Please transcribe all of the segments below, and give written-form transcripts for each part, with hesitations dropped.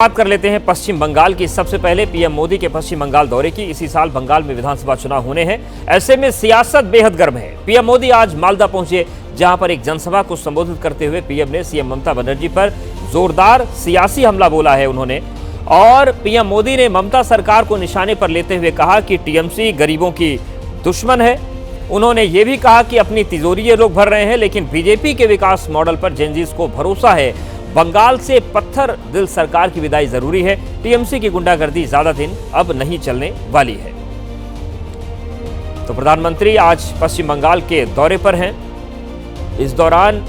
बात कर लेते हैं पश्चिम बंगाल की। सबसे पहले पीएम मोदी के पश्चिम बंगाल दौरे की। इसी साल बंगाल में विधानसभा चुनाव होने हैं, ऐसे में सियासत बेहद गर्म है। पीएम मोदी आज मालदा पहुंचे, जहां पर एक जनसभा को संबोधित करते हुए पीएम ने सीएम ममता बनर्जी पर जोरदार सियासी हमला बोला है उन्होंने। और पीएम मोदी ने ममता सरकार को निशाने पर लेते हुए कहा कि टीएमसी गरीबों की दुश्मन है। उन्होंने ये भी कहा कि अपनी तिजोरी ये लोग भर रहे हैं, लेकिन बीजेपी के विकास मॉडल पर जेनजीज को भरोसा है। बंगाल से पत्थर दिल सरकार की विदाई जरूरी है। टीएमसी की गुंडागर्दी ज्यादा दिन अब नहीं चलने वाली है। तो प्रधानमंत्री आज पश्चिम बंगाल के दौरे पर हैं। इस दौरान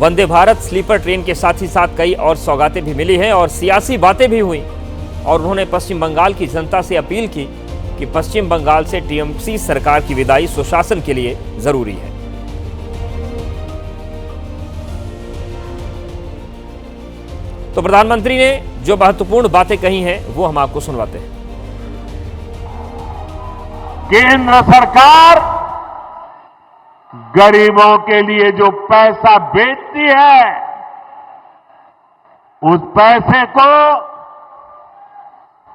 वंदे भारत स्लीपर ट्रेन के साथ ही साथ कई और सौगातें भी मिली हैं और सियासी बातें भी हुई। और उन्होंने पश्चिम बंगाल की जनता से अपील की कि पश्चिम बंगाल से टीएमसी सरकार की विदाई सुशासन के लिए जरूरी है। तो प्रधानमंत्री ने जो महत्वपूर्ण बातें कही हैं वो हम आपको सुनवाते हैं। केंद्र सरकार गरीबों के लिए जो पैसा बेचती है, उस पैसे को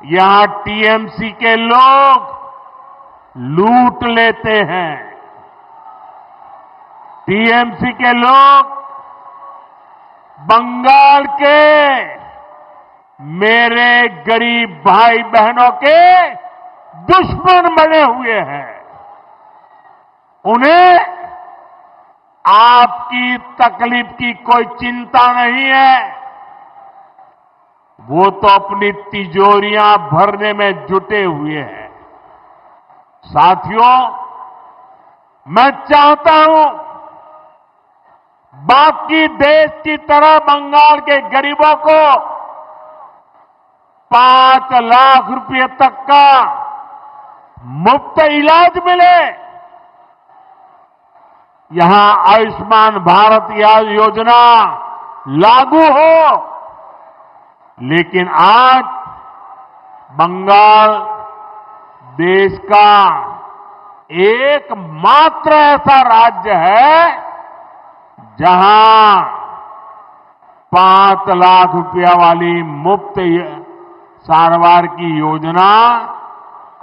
यहां टीएमसी के लोग लूट लेते हैं। टीएमसी के लोग बंगाल के मेरे गरीब भाई बहनों के दुश्मन बने हुए हैं। उन्हें आपकी तकलीफ की कोई चिंता नहीं है। वो तो अपनी तिजोरियां भरने में जुटे हुए हैं। साथियों, मैं चाहता हूं बाकी देश की तरह बंगाल के गरीबों को 5 लाख रुपए तक का मुफ्त इलाज मिले। यहां आयुष्मान भारत योजना लागू हो। लेकिन आज बंगाल देश का एकमात्र ऐसा राज्य है जहां 5 लाख रुपया वाली मुफ्त सारवार की योजना,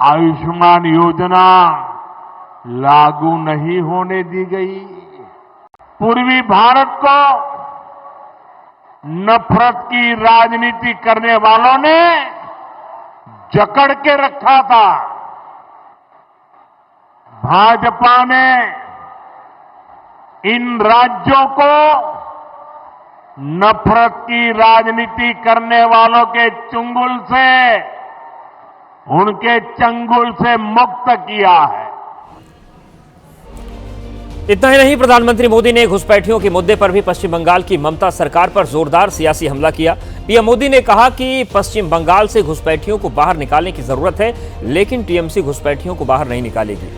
आयुष्मान योजना लागू नहीं होने दी गई। पूर्वी भारत को नफरत की राजनीति करने वालों ने जकड़ के रखा था। भाजपा ने इन राज्यों को नफरत की राजनीति करने वालों के चंगुल से, उनके चंगुल से मुक्त किया है। इतना ही नहीं, प्रधानमंत्री मोदी ने घुसपैठियों के मुद्दे पर भी पश्चिम बंगाल की ममता सरकार पर जोरदार सियासी हमला किया। पीएम मोदी ने कहा कि पश्चिम बंगाल से घुसपैठियों को बाहर निकालने की जरूरत है, लेकिन टीएमसी घुसपैठियों को बाहर नहीं निकालेगी।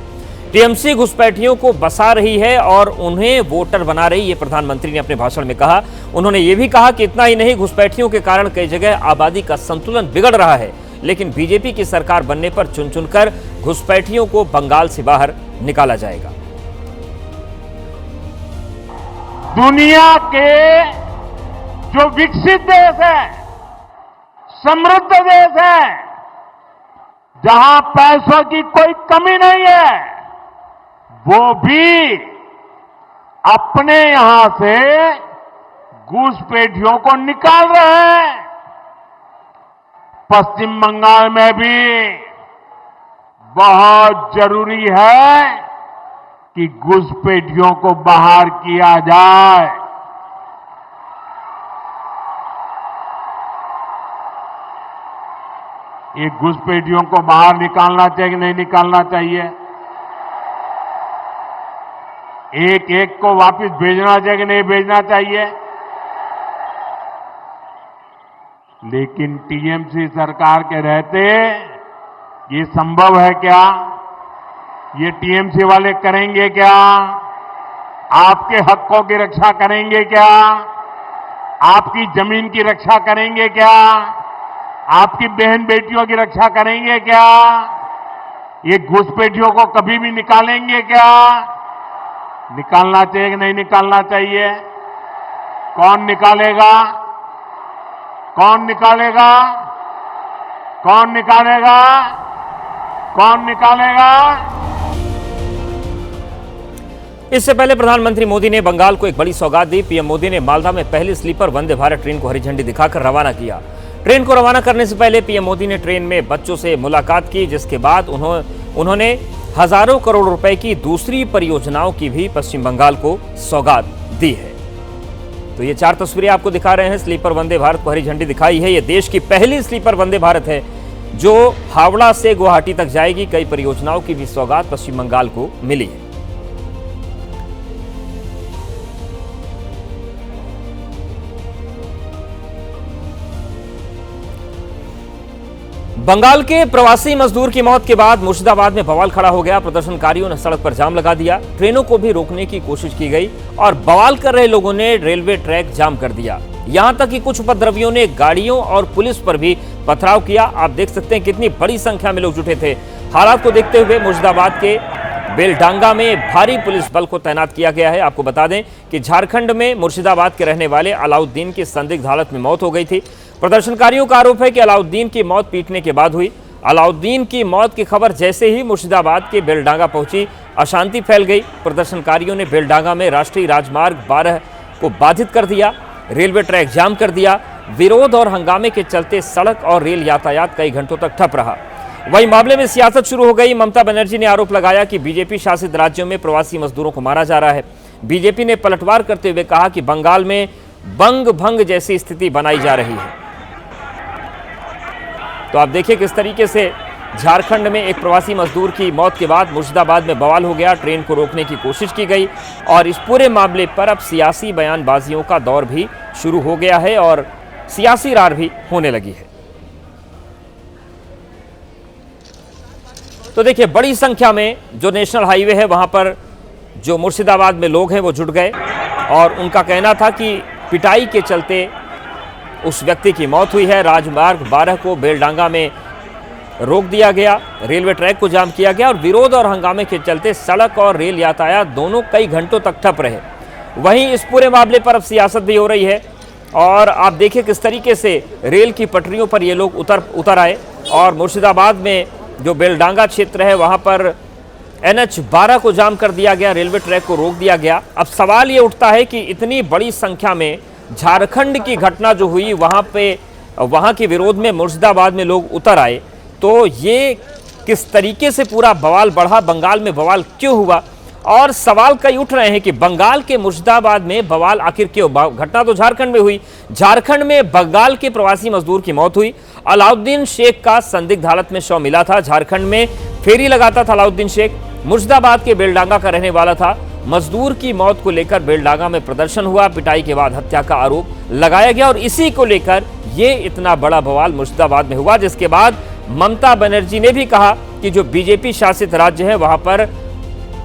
टीएमसी घुसपैठियों को बसा रही है और उन्हें वोटर बना रही, ये प्रधानमंत्री ने अपने भाषण में कहा। उन्होंने ये भी कहा कि इतना ही नहीं, घुसपैठियों के कारण कई जगह आबादी का संतुलन बिगड़ रहा है, लेकिन बीजेपी की सरकार बनने पर चुन चुनकर घुसपैठियों को बंगाल से बाहर निकाला जाएगा। दुनिया के जो विकसित देश है, समृद्ध देश है, जहां पैसों की कोई कमी नहीं है, वो भी अपने यहां से घुसपैठियों को निकाल रहे हैं। पश्चिम बंगाल में भी बहुत जरूरी है कि घुसपैठियों को बाहर किया जाए। ये घुसपैठियों को बाहर निकालना चाहिए कि नहीं निकालना चाहिए? एक एक को वापस भेजना चाहिए कि नहीं भेजना चाहिए? लेकिन टीएमसी सरकार के रहते ये संभव है क्या? ये टीएमसी वाले करेंगे क्या? आपके हकों की रक्षा करेंगे क्या? आपकी जमीन की रक्षा करेंगे क्या? आपकी बहन बेटियों की रक्षा करेंगे क्या? ये घुसपैठियों को कभी भी निकालेंगे क्या? निकालना चाहिए कि नहीं निकालना चाहिए? कौन निकालेगा? कौन निकालेगा? कौन निकालेगा? कौन निकालेगा? इससे पहले प्रधानमंत्री मोदी ने बंगाल को एक बड़ी सौगात दी। पीएम मोदी ने मालदा में पहली स्लीपर वंदे भारत ट्रेन को हरी झंडी दिखाकर रवाना किया। ट्रेन को रवाना करने से पहले पीएम मोदी ने ट्रेन में बच्चों से मुलाकात की, जिसके बाद उन्होंने हजारों करोड़ रुपए की दूसरी परियोजनाओं की भी पश्चिम बंगाल को सौगात दी है। तो ये 4 तस्वीरें आपको दिखा रहे हैं। स्लीपर वंदे भारत को हरी झंडी दिखाई है। ये देश की पहली स्लीपर वंदे भारत है जो हावड़ा से गुवाहाटी तक जाएगी। कई परियोजनाओं की भी सौगात पश्चिम बंगाल को मिली है। बंगाल के प्रवासी मजदूर की मौत के बाद मुर्शिदाबाद में बवाल खड़ा हो गया। प्रदर्शनकारियों ने सड़क पर जाम लगा दिया। ट्रेनों को भी रोकने की कोशिश की गई और बवाल कर रहे लोगों ने रेलवे ट्रैक जाम कर दिया। यहां तक कि कुछ उपद्रवियों ने गाड़ियों और पुलिस पर भी पथराव किया। आप देख सकते हैं कितनी बड़ी संख्या में लोग जुटे थे। हालात को देखते हुए मुर्शिदाबाद के बेलडांगा में भारी पुलिस बल को तैनात किया गया है। आपको बता दें कि झारखंड में मुर्शिदाबाद के रहने वाले अलाउद्दीन की संदिग्ध हालत में मौत हो गई थी। प्रदर्शनकारियों का आरोप है कि अलाउद्दीन की मौत पीटने के बाद हुई। अलाउद्दीन की मौत की खबर जैसे ही मुर्शिदाबाद के बेलडांगा पहुंची, अशांति फैल गई। प्रदर्शनकारियों ने बेलडांगा में राष्ट्रीय राजमार्ग 12 को बाधित कर दिया, रेलवे ट्रैक जाम कर दिया। विरोध और हंगामे के चलते सड़क और रेल यातायात कई घंटों तक ठप रहा। वहीं मामले में सियासत शुरू हो गई। ममता बनर्जी ने आरोप लगाया कि बीजेपी शासित राज्यों में प्रवासी मजदूरों को मारा जा रहा है। बीजेपी ने पलटवार करते हुए कहा कि बंगाल में बंग भंग जैसी स्थिति बनाई जा रही है। तो आप देखिए किस तरीके से झारखंड में एक प्रवासी मजदूर की मौत के बाद मुर्शिदाबाद में बवाल हो गया। ट्रेन को रोकने की कोशिश की गई और इस पूरे मामले पर अब सियासी बयानबाजियों का दौर भी शुरू हो गया है और सियासी रार भी होने लगी है। तो देखिए बड़ी संख्या में जो नेशनल हाईवे है वहां पर जो मुर्शिदाबाद में लोग हैं वो जुट गए और उनका कहना था कि पिटाई के चलते उस व्यक्ति की मौत हुई है। राजमार्ग 12 को बेलडांगा में रोक दिया गया, रेलवे ट्रैक को जाम किया गया और विरोध और हंगामे के चलते सड़क और रेल यातायात दोनों कई घंटों तक ठप रहे। वहीं इस पूरे मामले पर अब सियासत भी हो रही है और आप देखिए किस तरीके से रेल की पटरियों पर ये लोग उतर आए और मुर्शिदाबाद में जो बेलडांगा क्षेत्र है वहां पर NH 12 को जाम कर दिया गया, रेलवे ट्रैक को रोक दिया गया। अब सवाल ये उठता है कि इतनी बड़ी संख्या में झारखंड की घटना जो हुई वहां के विरोध में मुर्शिदाबाद में लोग उतर आए, तो ये किस तरीके से पूरा बवाल बढ़ा, बंगाल में बवाल क्यों हुआ? और सवाल कई उठ रहे हैं कि बंगाल के मुर्शिदाबाद में बवाल आखिर क्यों? घटना तो झारखंड में हुई। झारखंड में बंगाल के प्रवासी मजदूर की मौत हुई। अलाउद्दीन शेख का संदिग्ध हालत में शव मिला था। झारखंड में फेरी लगाता था अलाउद्दीन शेख, मुर्शिदाबाद के बेलडांगा का रहने वाला था। मजदूर की मौत को लेकर बेलडांगा में प्रदर्शन हुआ, पिटाई के बाद हत्या का आरोप लगाया गया और इसी को लेकर ये इतना बड़ा बवाल मुर्शिदाबाद में हुआ, जिसके बाद ममता बनर्जी ने भी कहा कि जो बीजेपी शासित राज्य है वहां पर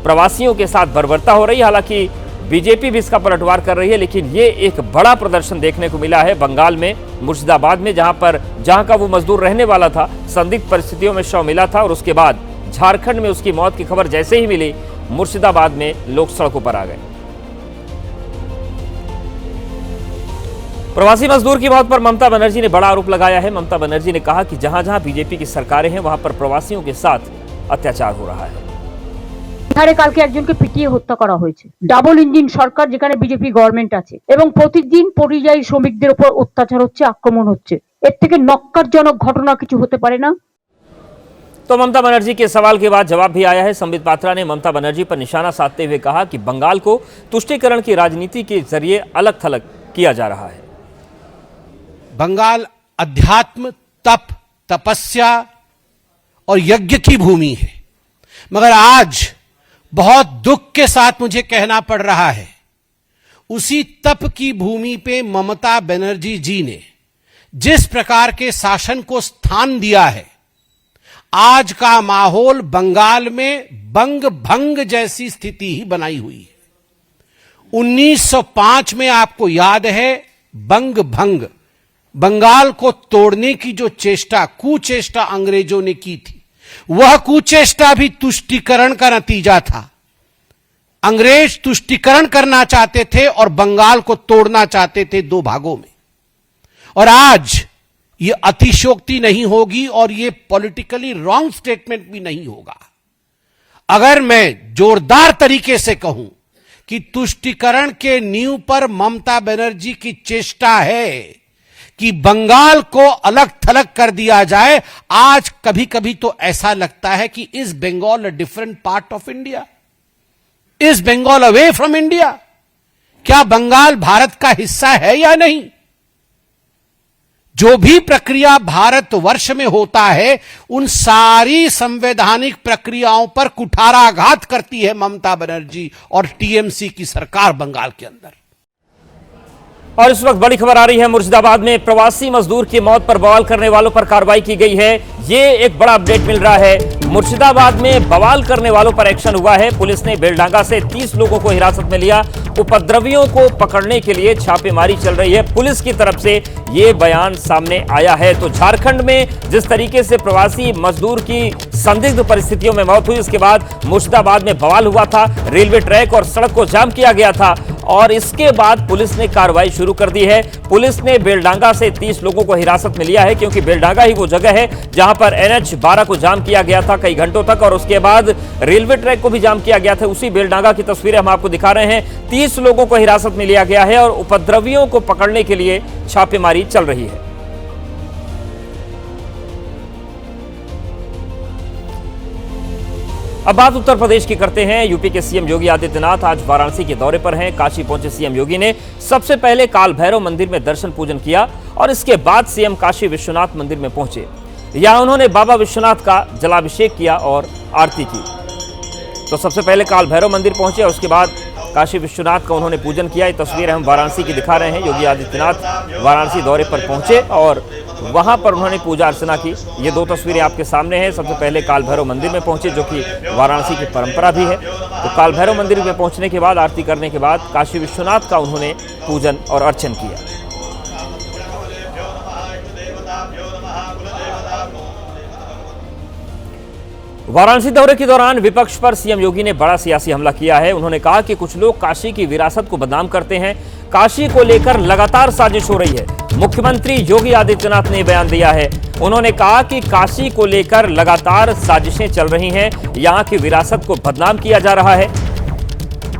प्रवासियों के साथ बर्बरता हो रही है। हालांकि बीजेपी भी इसका पलटवार कर रही है, लेकिन ये एक बड़ा प्रदर्शन देखने को मिला है बंगाल में, मुर्शिदाबाद में, जहां का वो मजदूर रहने वाला था। संदिग्ध परिस्थितियों में शव मिला था और उसके बाद झारखंड में उसकी मौत की खबर जैसे ही मिली, मुर्शिदाबाद में लोग सड़कों पर आ गए। प्रवासी मजदूर की मौत पर ममता बनर्जी ने बड़ा आरोप लगाया है। ममता बनर्जी ने कहा कि जहां जहां बीजेपी की सरकारें हैं वहां पर प्रवासियों के साथ अत्याचार हो रहा है। বিহারে কালকে একজনকে পিটিয়ে হত্যা করা হয়েছে। ডাবল ইঞ্জিন সরকার যেখানে বিজেপি গভর্নমেন্ট আছে এবং প্রতিদিন পরিযায়ী শ্রমিকদের উপর অত্যাচার হচ্ছে, আক্রমণ হচ্ছে। এর থেকে নক্কারজনক ঘটনা কিছু হতে পারে না। तो ममता बनर्जी के सवाल के बाद जवाब भी आया है। संबित पात्रा ने ममता बनर्जी पर निशाना साधते हुए कहा कि बंगाल को तुष्टीकरण की राजनीति के जरिए अलग थलग किया जा रहा है। बंगाल अध्यात्म, तप, तपस्या और यज्ञ की भूमि है, मगर आज बहुत दुख के साथ मुझे कहना पड़ रहा है, उसी तप की भूमि पे ममता बनर्जी जी ने जिस प्रकार के शासन को स्थान दिया है, आज का माहौल बंगाल में बंग भंग जैसी स्थिति ही बनाई हुई है। 1905 में आपको याद है बंग भंग, बंगाल को तोड़ने की जो चेष्टा, कुचेष्टा अंग्रेजों ने की थी, वह कुचेष्टा भी तुष्टीकरण का नतीजा था। अंग्रेज तुष्टीकरण करना चाहते थे और बंगाल को तोड़ना चाहते थे 2 भागों में। और आज ये अतिशयोक्ति नहीं होगी और ये पॉलिटिकली रॉन्ग स्टेटमेंट भी नहीं होगा अगर मैं जोरदार तरीके से कहूं कि तुष्टीकरण के नींव पर ममता बनर्जी की चेष्टा है कि बंगाल को अलग थलग कर दिया जाए। आज कभी कभी तो ऐसा लगता है कि is Bengal a different part of India, is Bengal away from India, क्या बंगाल भारत का हिस्सा है या नहीं। जो भी प्रक्रिया भारतवर्ष में होता है उन सारी संवैधानिक प्रक्रियाओं पर कुठाराघात करती है ममता बनर्जी और टीएमसी की सरकार बंगाल के अंदर। और इस वक्त बड़ी खबर आ रही है, मुर्शिदाबाद में प्रवासी मजदूर की मौत पर बवाल करने वालों पर कार्रवाई की गई है। ये एक बड़ा अपडेट मिल रहा है। मुर्शिदाबाद में बवाल करने वालों पर एक्शन हुआ है। पुलिस ने बेलडांगा से 30 लोगों को हिरासत में लिया। उपद्रवियों को पकड़ने के लिए छापेमारी चल रही है, पुलिस की तरफ से ये बयान सामने आया है। तो झारखंड में जिस तरीके से प्रवासी मजदूर की संदिग्ध परिस्थितियों में मौत हुई, उसके बाद मुर्शिदाबाद में बवाल हुआ था, रेलवे ट्रैक और सड़क को जाम किया गया था और इसके बाद पुलिस ने कार्रवाई शुरू कर दी है। पुलिस ने बेलडांगा से 30 लोगों को हिरासत में लिया है, क्योंकि बेलडांगा ही वो जगह है जहां पर NH 12 को जाम किया गया था कई घंटों तक और उसके बाद रेलवे ट्रैक को भी जाम किया गया था। उसी बेलडांगा की तस्वीरें हम आपको दिखा रहे हैं। 30 लोगों को हिरासत में लिया गया है और उपद्रवियों को पकड़ने के लिए छापेमारी चल रही है। अब बात उत्तर प्रदेश की करते हैं। यूपी के सीएम योगी आदित्यनाथ आज वाराणसी के दौरे पर हैं। काशी पहुंचे सीएम योगी ने सबसे पहले काल भैरव मंदिर में दर्शन पूजन किया और इसके बाद सीएम काशी विश्वनाथ मंदिर में पहुंचे। यहां उन्होंने बाबा विश्वनाथ का जलाभिषेक किया और आरती की। तो सबसे पहले काल भैरव मंदिर पहुंचे और उसके बाद काशी विश्वनाथ का उन्होंने पूजन किया। ये तस्वीरें हम वाराणसी की दिखा रहे हैं। योगी आदित्यनाथ वाराणसी दौरे पर पहुंचे और वहां पर उन्होंने पूजा अर्चना की। ये दो तस्वीरें आपके सामने हैं। सबसे पहले काल भैरव मंदिर में पहुंचे, जो कि वाराणसी की परंपरा भी है। तो काल भैरव मंदिर में पहुंचने के बाद, आरती करने के बाद काशी विश्वनाथ का उन्होंने पूजन और अर्चन किया। वाराणसी दौरे के दौरान विपक्ष पर सीएम योगी ने बड़ा सियासी हमला किया है। उन्होंने कहा कि कुछ लोग काशी की विरासत को बदनाम करते हैं। काशी को लेकर लगातार साजिश हो रही है। मुख्यमंत्री योगी आदित्यनाथ ने बयान दिया है। उन्होंने कहा कि काशी को लेकर लगातार साजिशें चल रही हैं, यहां की विरासत को बदनाम किया जा रहा है।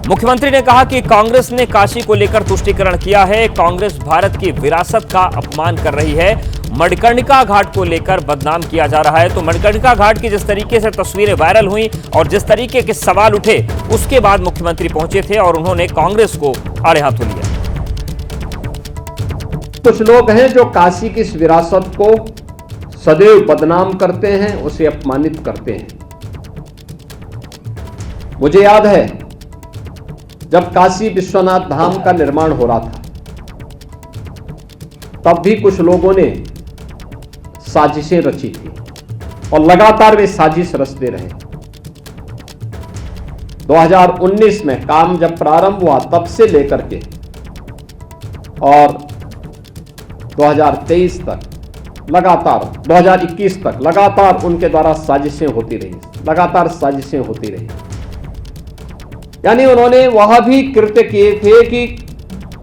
मुख्यमंत्री ने कहा कि कांग्रेस ने काशी को लेकर तुष्टीकरण किया है। कांग्रेस भारत की विरासत का अपमान कर रही है। मणिकर्णिका घाट को लेकर बदनाम किया जा रहा है। तो मणिकर्णिका घाट की जिस तरीके से तस्वीरें वायरल हुई और जिस तरीके के सवाल उठे, उसके बाद मुख्यमंत्री पहुंचे थे और उन्होंने कांग्रेस को आड़े हाथों लिया। कुछ लोग हैं जो काशी की इस विरासत को सदैव बदनाम करते हैं, उसे अपमानित करते हैं। मुझे याद है जब काशी विश्वनाथ धाम का निर्माण हो रहा था, तब भी कुछ लोगों ने साजिशें रची थी और लगातार वे साजिश रचते रहे। 2019 में काम जब प्रारंभ हुआ तब से लेकर के और 2023 तक लगातार, 2021 तक लगातार उनके द्वारा साजिशें होती रही, लगातार साजिशें होती रही। यानी उन्होंने वह भी कृत्य किए थे कि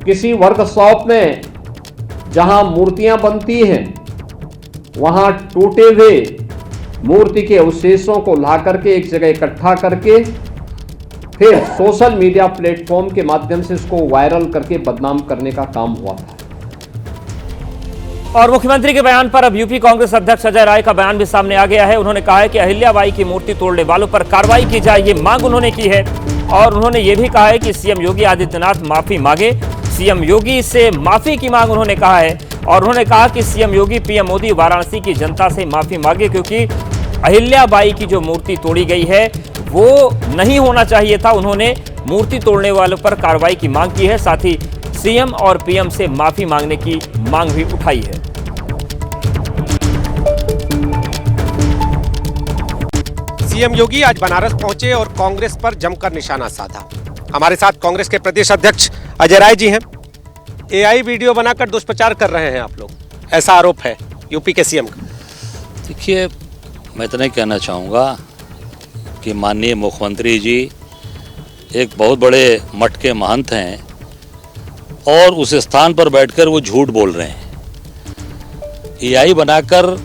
किसी वर्कशॉप में जहां मूर्तियां बनती हैं, वहां टूटे हुए मूर्ति के अवशेषों को ला करके एक जगह इकट्ठा करके फिर सोशल मीडिया प्लेटफॉर्म के माध्यम से इसको वायरल करके बदनाम करने का काम हुआ था। और मुख्यमंत्री के बयान पर अब यूपी कांग्रेस अध्यक्ष अजय राय का बयान भी सामने आ गया है। उन्होंने कहा है कि अहिल्याबाई की मूर्ति तोड़ने वालों पर कार्रवाई की जाए, ये मांग उन्होंने की है। और उन्होंने ये भी कहा है कि सीएम योगी आदित्यनाथ माफी मांगे। सीएम योगी से माफी की मांग उन्होंने कहा है और उन्होंने कहा कि सीएम योगी पीएम मोदी वाराणसी की जनता से माफी मांगे, क्योंकि अहिल्याबाई की जो मूर्ति तोड़ी गई है वो नहीं होना चाहिए था। उन्होंने मूर्ति तोड़ने वालों पर कार्रवाई की मांग की है। साथ ही सीएम और पीएम से माफी मांगने की मांग भी उठाई है। सीएम योगी आज बनारस पहुंचे और कांग्रेस पर जमकर निशाना साधा। हमारे साथ कांग्रेस के प्रदेश अध्यक्ष अजय राय जी हैं। एआई वीडियो बनाकर दुष्प्रचार कर रहे हैं आप लोग, ऐसा आरोप है यूपी के सीएम का। देखिए, मैं इतना ही कहना चाहूँगा कि माननीय मुख्यमंत्री जी एक बहुत बड़े मठ के महंत हैं और उस स्थान पर बैठकर वो झूठ बोल रहे हैं। एआई बनाकर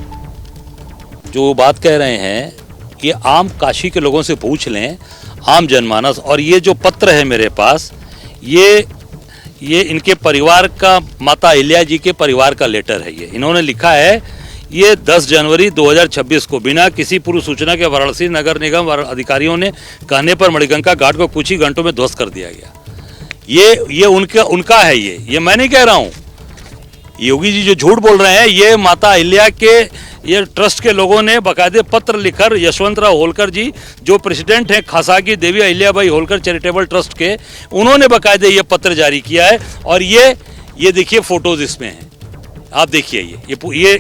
जो बात कह रहे हैं, ये आम काशी के लोगों से पूछ लें, आम जनमानस। और ये जो पत्र है मेरे पास, ये इनके परिवार का, माता अहिल्या जी के परिवार का लेटर है। ये इन्होंने लिखा है, ये 10 जनवरी 2026 को बिना किसी पूर्व सूचना के वाराणसी नगर निगम अधिकारियों ने कहने पर मणिकर्णिका घाट को कुछ ही घंटों में ध्वस्त कर दिया गया। ये उनका है। ये मैं नहीं कह रहा हूँ। योगी जी जो झूठ बोल रहे हैं, ये माता अहिल्या के, ये ट्रस्ट के लोगों ने बाकायदे पत्र लिखकर यशवंतराव होलकर जी जो प्रेसिडेंट हैं खासागी देवी अहिल्याबाई होलकर चैरिटेबल ट्रस्ट के, उन्होंने बाकायदे ये पत्र जारी किया है। और ये देखिए फोटोज इसमें हैं, आप देखिए,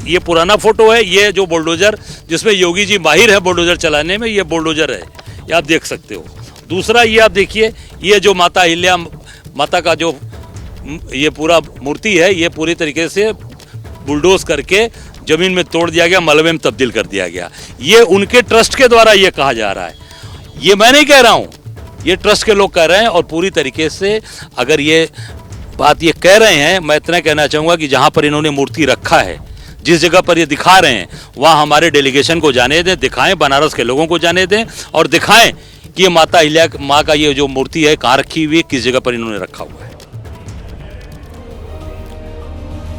ये पुराना फोटो है। ये जो बुलडोजर जिसमें योगी जी माहिर है बुलडोजर चलाने में, ये बुलडोजर है, ये आप देख सकते हो। दूसरा ये आप देखिए, ये जो माता अहिल्या माता का जो ये पूरा मूर्ति है, ये पूरी तरीके से बुलडोज करके जमीन में तोड़ दिया गया, मलबे में तब्दील कर दिया गया। ये उनके ट्रस्ट के द्वारा ये कहा जा रहा है, ये मैं नहीं कह रहा हूँ, ये ट्रस्ट के लोग कह रहे हैं। और पूरी तरीके से अगर ये बात ये कह रहे हैं, मैं इतना कहना चाहूँगा कि जहाँ पर इन्होंने मूर्ति रखा है, जिस जगह पर ये दिखा रहे हैं, वहाँ हमारे डेलीगेशन को जाने दें, दिखाएं, बनारस के लोगों को जाने दें और दिखाएं कि ये माता अहिल्या माँ का ये जो मूर्ति है कहाँ रखी हुई है, किस जगह पर इन्होंने रखा हुआ है।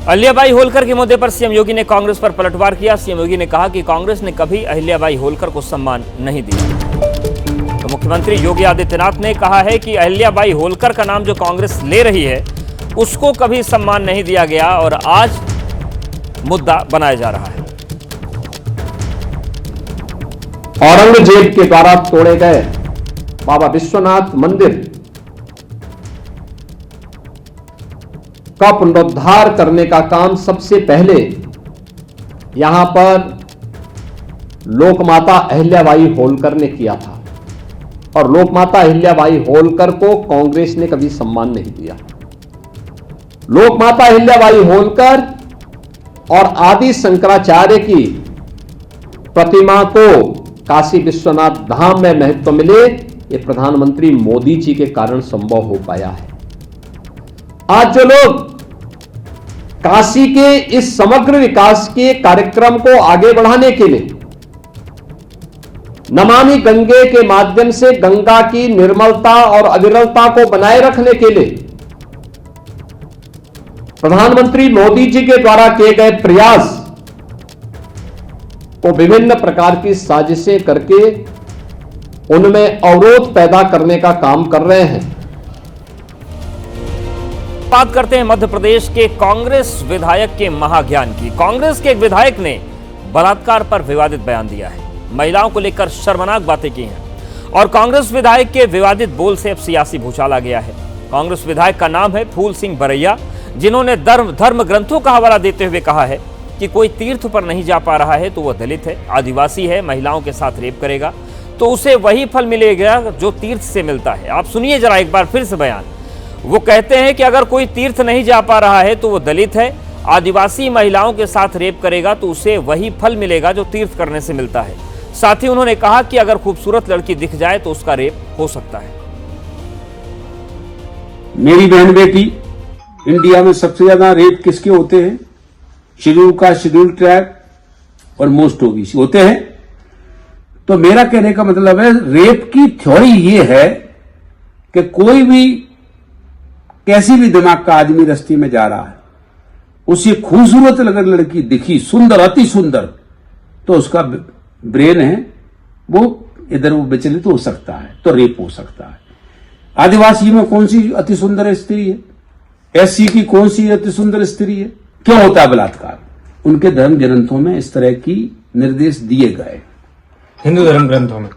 अहिल्याबाई होलकर के मुद्दे पर सीएम योगी ने कांग्रेस पर पलटवार किया। सीएम योगी ने कहा कि कांग्रेस ने कभी अहिल्याबाई होलकर को सम्मान नहीं दिया। तो मुख्यमंत्री योगी आदित्यनाथ ने कहा है कि अहिल्याबाई होलकर का नाम जो कांग्रेस ले रही है, उसको कभी सम्मान नहीं दिया गया और आज मुद्दा बनाया जा रहा है। औरंगजेब के द्वारा तोड़े गए बाबा विश्वनाथ मंदिर का पुनरुद्धार करने का काम सबसे पहले यहां पर लोकमाता अहिल्याबाई होलकर ने किया था और लोकमाता अहिल्याबाई होलकर को कांग्रेस ने कभी सम्मान नहीं दिया। लोकमाता अहिल्याबाई होलकर और आदि शंकराचार्य की प्रतिमा को काशी विश्वनाथ धाम में महत्व मिले, ये प्रधानमंत्री मोदी जी के कारण संभव हो पाया है। आज जो लोग काशी के इस समग्र विकास के कार्यक्रम को आगे बढ़ाने के लिए नमामि गंगे के माध्यम से गंगा की निर्मलता और अविरलता को बनाए रखने के लिए प्रधानमंत्री मोदी जी के द्वारा किए गए प्रयास को विभिन्न प्रकार की साजिशें करके उनमें अवरोध पैदा करने का काम कर रहे हैं। बात करते हैं मध्य प्रदेश के कांग्रेस विधायक के महाज्ञान की। कांग्रेस के एक विधायक ने बलात्कार पर विवादित बयान दिया है, महिलाओं को लेकर शर्मनाक बातें की हैं और कांग्रेस विधायक के विवादित बोल से अब सियासी भूचाल आ गया है। कांग्रेस विधायक का नाम है फूल सिंह बरैया, जिन्होंने धर्म ग्रंथों का हवाला देते हुए कहा है कि कोई तीर्थ पर नहीं जा पा रहा है तो वह दलित है, आदिवासी है, महिलाओं के साथ रेप करेगा तो उसे वही फल मिलेगा जो तीर्थ से मिलता है। आप सुनिए जरा एक बार फिर से बयान। वो कहते हैं कि अगर कोई तीर्थ नहीं जा पा रहा है तो वो दलित है, आदिवासी महिलाओं के साथ रेप करेगा तो उसे वही फल मिलेगा जो तीर्थ करने से मिलता है। साथ ही उन्होंने कहा कि अगर खूबसूरत लड़की दिख जाए तो उसका रेप हो सकता है। मेरी बहन बेटी, इंडिया में सबसे ज्यादा रेप किसके होते हैं? शेड्यूल कास्ट, शेड्यूल ट्राइब और मोस्ट ओबीसी होते हैं। तो मेरा कहने का मतलब है, रेप की थ्योरी ये है कि कोई भी कैसी भी दिमाग का आदमी रास्ते में जा रहा है, उसे खूबसूरत अगर लड़की दिखी, सुंदर, अति सुंदर, तो उसका ब्रेन है वो इधर वो विचलित हो सकता है, तो रेप हो सकता है। आदिवासी में कौन सी अति सुंदर स्त्री है? एससी की कौन सी अति सुंदर स्त्री है? क्यों होता है बलात्कार? उनके धर्म ग्रंथों में इस तरह की निर्देश दिए गए, हिंदू धर्म ग्रंथों में।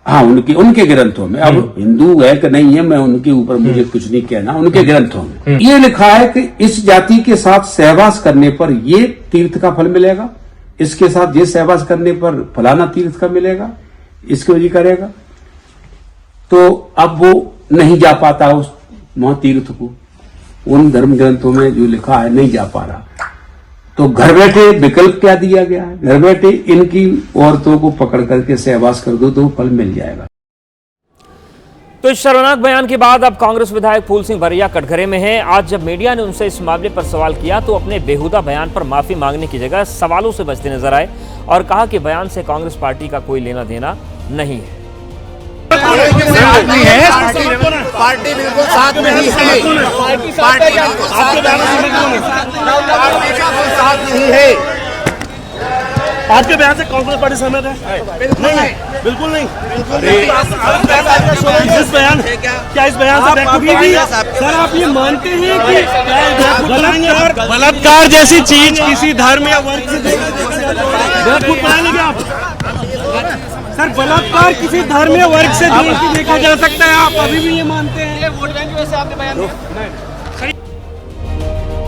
हाँ, उनके ग्रंथों में। अब हिंदू है कि नहीं है, मैं उनके ऊपर मुझे कुछ नहीं कहना। उनके ग्रंथों में ये लिखा है कि इस जाति के साथ सहवास करने पर ये तीर्थ का फल मिलेगा, इसके साथ ये सहवास करने पर फलाना तीर्थ का मिलेगा, इसको ये करेगा। तो अब वो नहीं जा पाता उस वहां तीर्थ को, उन धर्म ग्रंथों में जो लिखा है नहीं जा पा रहा। तो घर बैठे विकल्प क्या दिया गया है? घर बैठे इनकी औरतों को पकड़ करके सहवास कर दो तो फल मिल जाएगा। तो इस शर्मनाक बयान के बाद अब कांग्रेस विधायक फूल सिंह भरैया कटघरे में हैं। आज जब मीडिया ने उनसे इस मामले पर सवाल किया तो अपने बेहुदा बयान पर माफी मांगने की जगह सवालों से बचते नजर आए और कहा कि बयान से कांग्रेस पार्टी का कोई लेना देना नहीं है। पार्टी बिल्कुल साथ नहीं है। आपके बयान से कांग्रेस पार्टी सहमत है? नहीं, बिल्कुल नहीं। इस बयान क्या इस बयान से सर आप ये मानते हैं कि बलात्कार जैसी चीज किसी धर्म या वर्ग से बनाएंगे आप? सर बलात्कार किसी धर्म या वर्ग से जोड़ के देखा जा सकता है, आप अभी भी ये मानते हैं? वोट बैंक की वजह से आपने बयान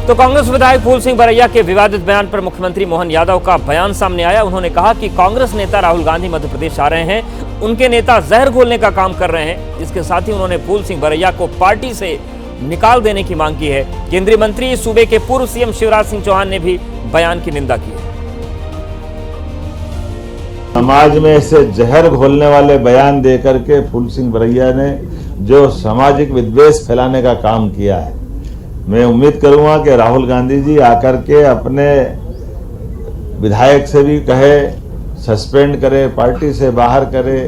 तो कांग्रेस विधायक फूल सिंह भरैया के विवादित बयान पर मुख्यमंत्री मोहन यादव का बयान सामने आया। उन्होंने कहा कि कांग्रेस नेता राहुल गांधी मध्य प्रदेश आ रहे हैं, उनके नेता जहर घोलने का काम कर रहे हैं। इसके साथ ही उन्होंने फूल सिंह भरैया को पार्टी से निकाल देने की मांग की है। केंद्रीय मंत्री सूबे के पूर्व सीएम शिवराज सिंह चौहान ने भी बयान की निंदा की है। समाज में ऐसे जहर घोलने वाले बयान देकर के फूल सिंह भरैया ने जो सामाजिक विद्वेष फैलाने का काम किया है, मैं उम्मीद करूंगा कि राहुल गांधी जी आकर के अपने विधायक से भी कहे, सस्पेंड करे, पार्टी से बाहर करे,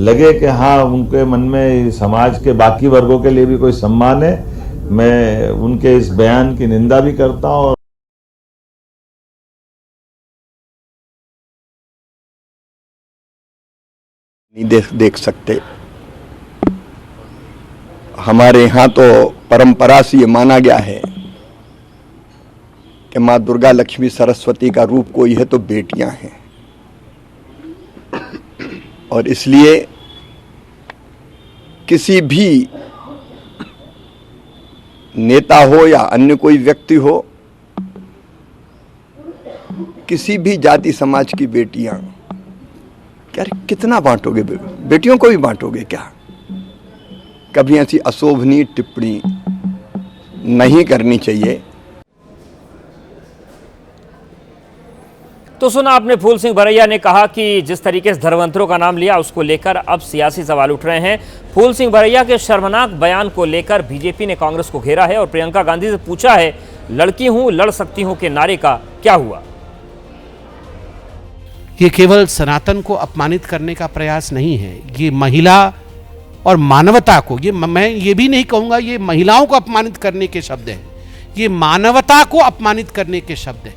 लगे कि हाँ उनके मन में समाज के बाकी वर्गों के लिए भी कोई सम्मान है। मैं उनके इस बयान की निंदा भी करता हूं। नहीं देख सकते। हमारे यहाँ तो परंपरा से ये माना गया है कि माँ दुर्गा लक्ष्मी सरस्वती का रूप कोई है तो बेटियां हैं, और इसलिए किसी भी नेता हो या अन्य कोई व्यक्ति हो, किसी भी जाति समाज की बेटियां, क्या कितना बांटोगे? बेटियों को भी बांटोगे क्या? कभी ऐसी अशोभनीय टिप्पणी नहीं करनी चाहिए। तो सुना आपने, फूल सिंह भरैया ने कहा कि जिस तरीके से धर्मांतरों का नाम लिया उसको लेकर अब सियासी सवाल उठ रहे हैं। फूल सिंह भरैया के शर्मनाक बयान को लेकर बीजेपी ने कांग्रेस को घेरा है और प्रियंका गांधी से पूछा है, लड़की हूं लड़ सकती हूं के नारे का क्या हुआ? ये केवल सनातन को अपमानित करने का प्रयास नहीं है, ये महिला और मानवता को, ये मैं ये भी नहीं कहूंगा ये महिलाओं को अपमानित करने के शब्द हैं, ये मानवता को अपमानित करने के शब्द हैं।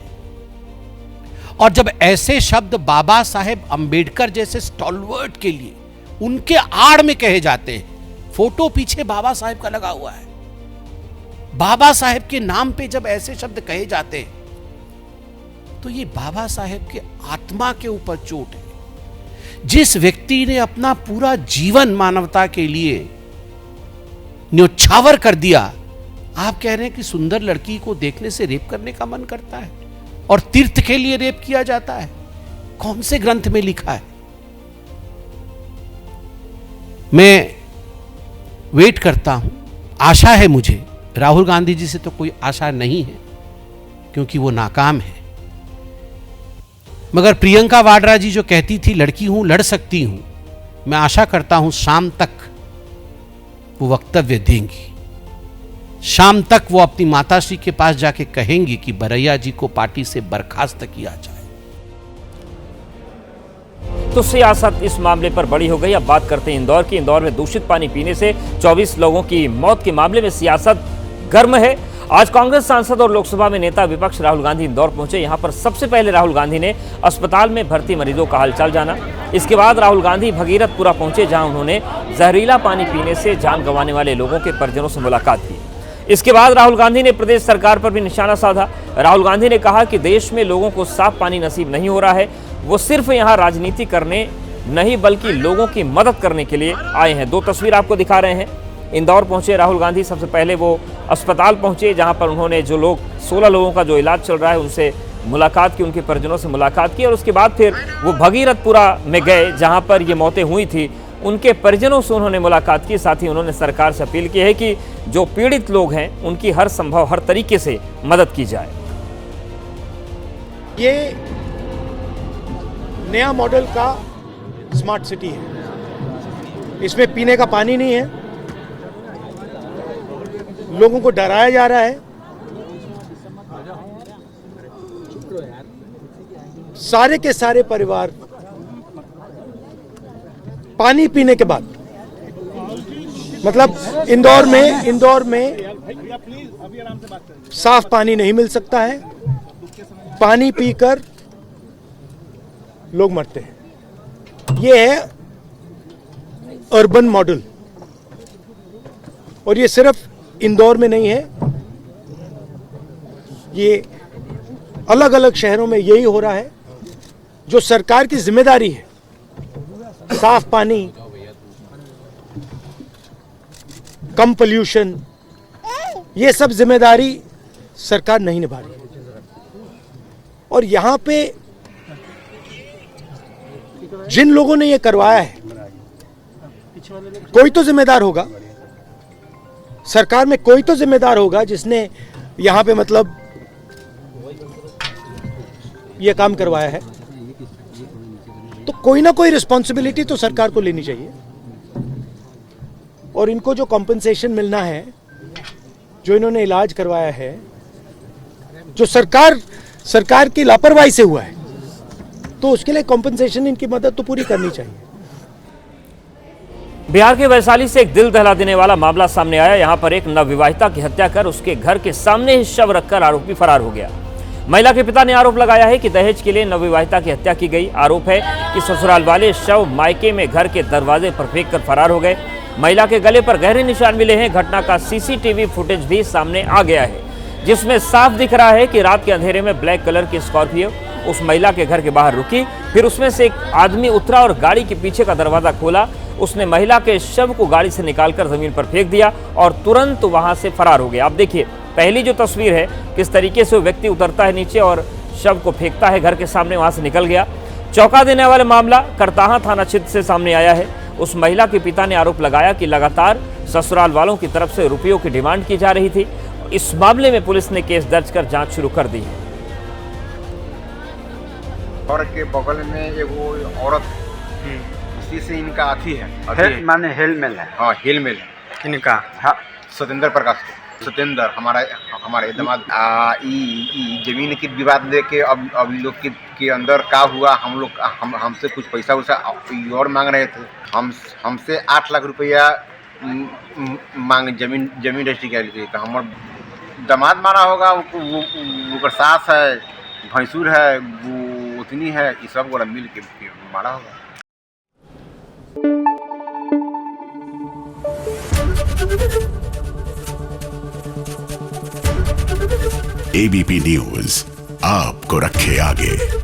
और जब ऐसे शब्द बाबा साहेब अंबेडकर जैसे स्टॉलवर्ट के लिए उनके आड़ में कहे जाते हैं, फोटो पीछे बाबा साहेब का लगा हुआ है, बाबा साहेब के नाम पे जब ऐसे शब्द कहे जाते हैं तो ये बाबा साहेब के आत्मा के ऊपर चोट है। जिस व्यक्ति ने अपना पूरा जीवन मानवता के लिए न्योछावर कर दिया, आप कह रहे हैं कि सुंदर लड़की को देखने से रेप करने का मन करता है और तीर्थ के लिए रेप किया जाता है? कौन से ग्रंथ में लिखा है? मैं वेट करता हूं, आशा है मुझे, राहुल गांधी जी से तो कोई आशा नहीं है क्योंकि वो नाकाम है, मगर प्रियंका वाड्रा जी जो कहती थी लड़की हूं लड़ सकती हूं, मैं आशा करता हूं शाम तक वो वक्तव्य देंगी, शाम तक वो अपनी माताश्री के पास जाके कहेंगी कि भरैया जी को पार्टी से बर्खास्त किया जाए। तो सियासत इस मामले पर बड़ी हो गई। अब बात करते हैं इंदौर की। इंदौर में दूषित पानी पीने से 24 लोगों की मौत के मामले में सियासत गर्म है। आज कांग्रेस सांसद और लोकसभा में नेता विपक्ष राहुल गांधी इंदौर पहुंचे। यहां पर सबसे पहले राहुल गांधी ने अस्पताल में भर्ती मरीजों का हालचाल जाना। इसके बाद राहुल गांधी भगीरथपुरा पहुंचे, जहां उन्होंने जहरीला पानी पीने से जान गंवाने वाले लोगों के परिजनों से मुलाकात की। इसके बाद राहुल गांधी ने प्रदेश सरकार पर भी निशाना साधा। राहुल गांधी ने कहा कि देश में लोगों को साफ पानी नसीब नहीं हो रहा है, वो सिर्फ यहां राजनीति करने नहीं बल्कि लोगों की मदद करने के लिए आए हैं। दो तस्वीर आपको दिखा रहे हैं। इंदौर पहुंचे राहुल गांधी, सबसे पहले वो अस्पताल पहुंचे, जहां पर उन्होंने जो लोग 16 लोगों का जो इलाज चल रहा है उनसे मुलाकात की, उनके परिजनों से मुलाकात की, और उसके बाद फिर वो भगीरथपुरा में गए जहां पर ये मौतें हुई थी। उनके परिजनों से उन्होंने मुलाकात की। साथ ही उन्होंने सरकार से अपील की है कि जो पीड़ित लोग हैं उनकी हर संभव हर तरीके से मदद की जाए। ये नया मॉडल का स्मार्ट सिटी है। इसमें पीने का पानी नहीं है, लोगों को डराया जा रहा है। सारे के सारे परिवार पानी पीने के बाद, मतलब इंदौर में साफ पानी नहीं मिल सकता है, पानी पीकर लोग मरते हैं। ये है अर्बन मॉडल, और ये सिर्फ इंदौर में नहीं है, ये अलग अलग शहरों में यही हो रहा है। जो सरकार की जिम्मेदारी है, साफ पानी, कम पोल्यूशन, ये सब जिम्मेदारी सरकार नहीं निभा रही है। और यहां पे जिन लोगों ने ये करवाया है, कोई तो जिम्मेदार होगा, सरकार में कोई तो जिम्मेदार होगा जिसने यहां पे मतलब ये काम करवाया है। तो कोई ना कोई रिस्पॉन्सिबिलिटी तो सरकार को लेनी चाहिए। और इनको जो कॉम्पेंसेशन मिलना है, जो इन्होंने इलाज करवाया है, जो सरकार की लापरवाही से हुआ है, तो उसके लिए कॉम्पेंसेशन, इनकी मदद तो पूरी करनी चाहिए। बिहार के वैशाली से एक दिल दहला देने वाला मामला सामने आया। यहां पर एक नवविवाहिता की हत्या कर उसके घर के सामने ही शव रखकर आरोपी फरार हो गया। महिला के पिता ने आरोप लगाया है कि दहेज के लिए नवविवाहिता की हत्या की गई। आरोप है कि ससुराल वाले शव मायके में घर के दरवाजे पर फेंककर फरार हो गए। महिला के गले पर गहरे निशान मिले हैं। घटना का सीसीटीवी फुटेज भी सामने आ गया है, जिसमें साफ दिख रहा है कि रात के अंधेरे में ब्लैक कलर की स्कॉर्पियो उस महिला के घर के बाहर रुकी। फिर उसमें से एक आदमी उतरा और गाड़ी के पीछे का दरवाजा खोला। उसने महिला के शव को गाड़ी से निकालकर जमीन पर फेंक दिया और तुरंत वहां से फरार हो गया। आप देखिए पहली जो तस्वीर है, किस तरीके से वो व्यक्ति उतरता है नीचे और शव को फेंकता है घर के सामने, वहां से निकल गया। चौंका देने वाला मामला करताहा थाना क्षेत्र से सामने आया है। उस महिला के पिता ने आरोप लगाया कि लगातार ससुराल वालों की तरफ से रुपयों की डिमांड की जा रही थी। इस मामले में पुलिस ने केस दर्ज कर जांच शुरू कर दी है। और के बगल में एगो औरत, इसी से इनका अथी है, माने हेलमेल है। हाँ हेलमेल है इनका। हाँ सत्येंद्र प्रकाश को, सत्येंद्र हमारे दामाद। ई जमीन के विवाद लेके अब लोग के अंदर का हुआ, हम लोग हमसे कुछ पैसा वैसा और मांग रहे थे। हमसे 8 लाख रुपया मांग जमीन रजिस्ट्री के लिए। तो हमारे दामाद मारा होगा, वो सास है, भैंसुर है, वो उतनी है, ये सब गोरा मिल के मारा होगा। एबीपी न्यूज आपको रखे आगे।